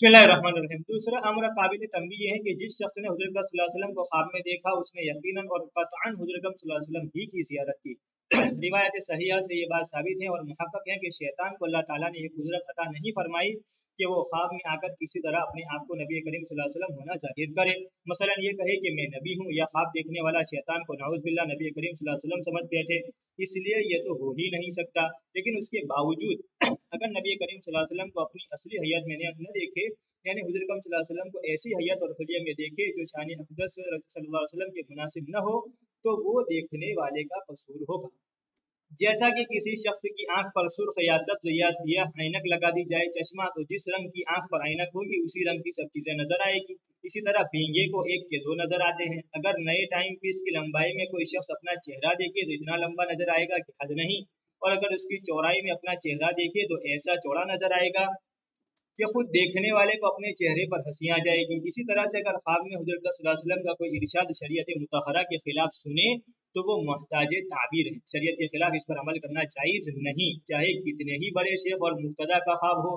बिस्मिल्लाहिर्रहमानिर्रहीम। दूसरा अमर काबिल तंबीह ये है कि जिस शख्स ने हुज़ूर अकरम सल्लल्लाहु अलैहि वसल्लम को ख्वाब में देखा उसने यकीनन और क़त्अन हुज़ूर अकरम सल्लल्लाहु अलैहि वसल्लम ही की ज़ियारत की। रिवायत सहीहा से ये बात साबित है और मुहक्कक है कि शैतान को अल्लाह ताला ने ये कुदरत अता नहीं फरमाई कि वो ख्वाब में आकर किसी तरह अपने आप को नबी करीम सल्लल्लाहु अलैहि वसल्लम होना जाहिर करे। मसलन ये कहे कि मैं नबी हूँ, या ख्वाब देखने वाला शैतान को नाउज़ बिल्लाह नबी करीम सल्लल्लाहु अलैहि वसल्लम समझ बैठे, इसलिए ये तो हो ही नहीं सकता। लेकिन उसके बावजूद अगर नबी करीम सल्लल्लाहु अलैहि वसल्लम को अपनी असली हयत में न देखे, यानी हुज़ूर अकरम सल्लल्लाहु अलैहि वसल्लम को ऐसी हयत और हुलिया में देखे जो शान अक़दस सल्लल्लाहु अलैहि वसल्लम के मुनासिब न हो, तो वो देखने वाले का कसूर होगा। जैसा कि किसी शख्स की आंख पर सुर्ख या सब्ज या सियाह ऐनक लगा दी जाए चश्मा, तो जिस रंग की आंख पर ऐनक होगी उसी रंग की सब चीजें नजर आएगी। इसी तरह भींगे को एक के दो नजर आते हैं। अगर नए टाइम पीस की लंबाई में कोई शख्स अपना चेहरा देखे तो इतना लंबा नजर आएगा कि हद नहीं, और अगर उसकी चौड़ाई में अपना चेहरा देखे तो ऐसा चौड़ा नजर आएगा कि खुद देखने वाले को अपने चेहरे पर हंसी आ जाएगी। इसी तरह से अगर ख्वाब में हुज़ूर सल्लल्लाहु अलैहि वसल्लम का कोई इरशाद शरीयत मुतहरा के खिलाफ सुने तो वो मोहताज ताबीर है। शरीयत के खिलाफ इस पर अमल करना जायज़ नहीं, चाहे कितने ही बड़े शेख और मुक्तदा का ख्वाब हो।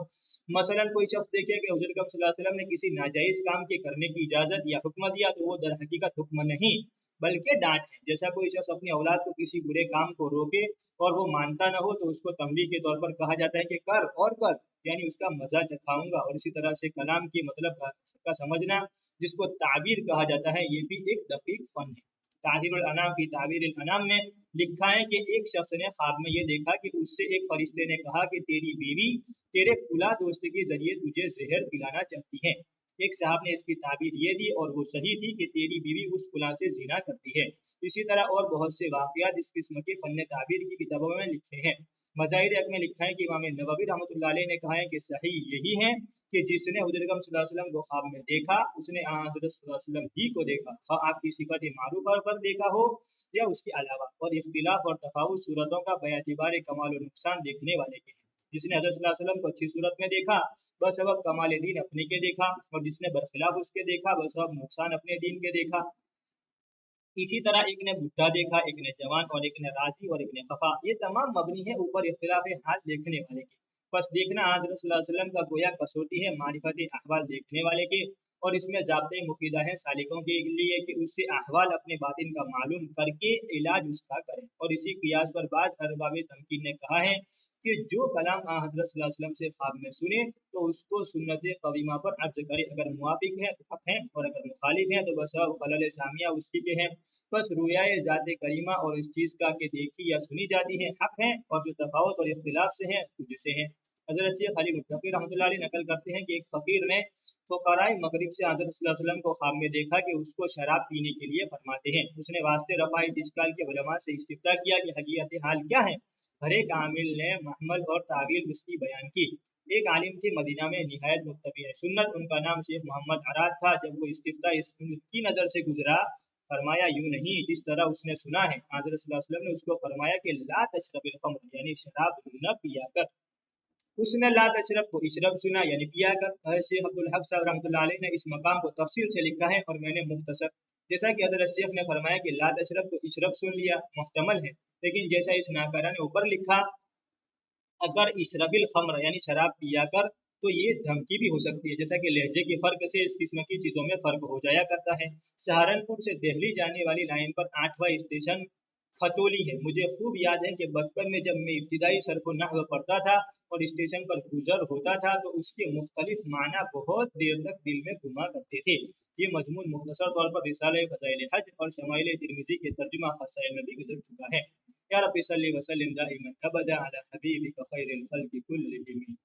मसलन कोई शख्स देखे कि हुज़ूर सल्लल्लाहु अलैहि वसल्लम ने किसी नाजायज़ काम के करने की इजाज़त या हुक्म दिया, तो वो दर हकीकत हुक्म नहीं बल्कि डांट है। जैसा कोई शख्स अपनी औलाद को किसी बुरे काम को रोके और वो मानता न हो, तो उसको तंबीह के तौर पर कहा जाता है कि कर और कर, यानी उसका मजा चखाऊंगा। और इसी तरह से कलाम के मतलब का समझना, जिसको ताबीर कहा जाता है, ये भी एक दकीक फन है। ताहिरुल अनाम फी ताबीरिल अनाम में लिखा है कि एक शख्स ने ख्वाब में ये देखा कि उससे एक फरिश्ते ने कहा कि तेरी बीवी तेरे फुला दोस्त के जरिए तुझे जहर पिलाना चाहती है। एक साहब ने इसकी ताबीर ये दी और वो सही थी कि तेरी बीवी उस फुला से जिना करती है। इसी तरह और बहुत से वाक़यात इस किस्म के फन ताबीर की किताबों में लिखे हैं। मज़ाहिर हक़ में लिखा है कि इमाम नववी रहमतुल्लाह अलैह ने कहा है कि सही यही है कि जिसने हुज़ूर अकरम सल्लल्लाहु अलैहि वसल्लम को ख्वाब में देखा उसने हज़रत सल्लल्लाहु अलैहि वसल्लम ही को देखा, आपकी सिफत मारूफा पर देखा हो या उसके अलावा। और इख्तिलाफ और तफावुत सूरतों का बेअतिबार कमाल और नुकसान देखने वाले के हैं। जिसने हज़रत सल्लल्लाहु अलैहि वसल्लम को अच्छी सूरत में देखा बसबब कमाल दीन अपने के देखा, और जिसने बरखिलाफ उसके देखा बसबब नुकसान अपने दीन के देखा। इसी तरह एक ने बुढ़ा देखा, एक ने जवान, और एक ने राजी और एक ने खफा। ये तमाम मबनी है ऊपर इख्तिलाफ हाल देखने वाले के। बस देखना हज़रत सल्लल्लाहु अलैहि वसल्लम का गोया कसौटी है मारिफत अहवाल देखने वाले के, और इसमें ज़ाब्ते मुफीदा है सालिकों के लिए कि उससे अहवाल अपने बातिन का मालूम करके इलाज उसका करें। और इसी कियास पर बाज़ अरबाब तमकीन ने कहा है कि जो कलाम हज़रत सल्लल्लाहु अलैहि वसल्लम से ख्वाब में सुने तो उसको सुन्नत कवीमा पर अर्ज करे। अगर मुवाफिक है तो हक है, और अगर मुखालिफ है तो बस खलल सामिया उसकी के हैं। बस रुयाए ज़ात करीमा और इस चीज़ का कि देखी या सुनी जाती है हक है, और जो तफावत और इख्तिलाफ से है तुझसे है। हज़रत शेख अली मुत्तकी रहमतुल्लाह अलैह नकल करते हैं कि एक फ़कीर ने फ़ुक़राए मगरिब से हज़रत सल्लल्लाहु अलैहि वसल्लम को ख्वाब में देखा कि उसको शराब पीने के लिए फरमाते हैं। उसने वास्ते रफ़ाए इस्काल के उलमा से इस्तिफ्ता किया कि हकीकत हाल क्या है। हर एक आमिल ने महमल और तावील उसकी बयान की। एक आलिम थे मदीना में निहायत मुत्तबी सुन्नत, उनका नाम शेख मोहम्मद अराद था। जब वो इस्तिफ्ता इसकी नज़र से गुजरा, फरमाया यूं नहीं जिस तरह उसने सुना है। हज़रत सल्लल्लाहु अलैहि वसल्लम ने उसको फरमाया कि ला तशरबिल खम्र, यानी शराब न पिया कर। उसने ला तशरब को इशरब सुना, यानी पिया कर। शेख अब्दुल हक साहब रहमतुल्लाह अलैह ने इस मकाम को तफसील से लिखा है और मैंने मुख्तसर, जैसा कि हज़रत शेख ने फरमाया कि ला तशरब को इशरब सुन लिया मुहतमल है, लेकिन जैसा इस नाकारा ने ऊपर लिखा अगर इशरबिल खम्र यानी शराब पिया कर, तो ये धमकी भी हो सकती है। जैसा कि लहजे के फर्क से इस किस्म की चीज़ों में फ़र्क हो जाया करता है। सहारनपुर से दिल्ली जाने वाली लाइन पर 8वां स्टेशन खतौली है। मुझे खूब याद है कि बचपन में जब मैं इब्तिदाई सर्फ़ नहव पढ़ता था और स्टेशन पर गुजर होता था तो उसके मुख्तलिफ माना बहुत देर तक दिल में घुमा करते थे। ये मजमून मुख्तसर तौर पर रिसाले फ़ज़ाइल हज और शमाइल तिरमिज़ी के तर्जुमा ख़साइल में भी गुजर चुका है। या रब्बि सल्लि व सल्लिम दाइमन अबदा अला हबीबिका खैरिल खल्क़ि कुल्लिहिम।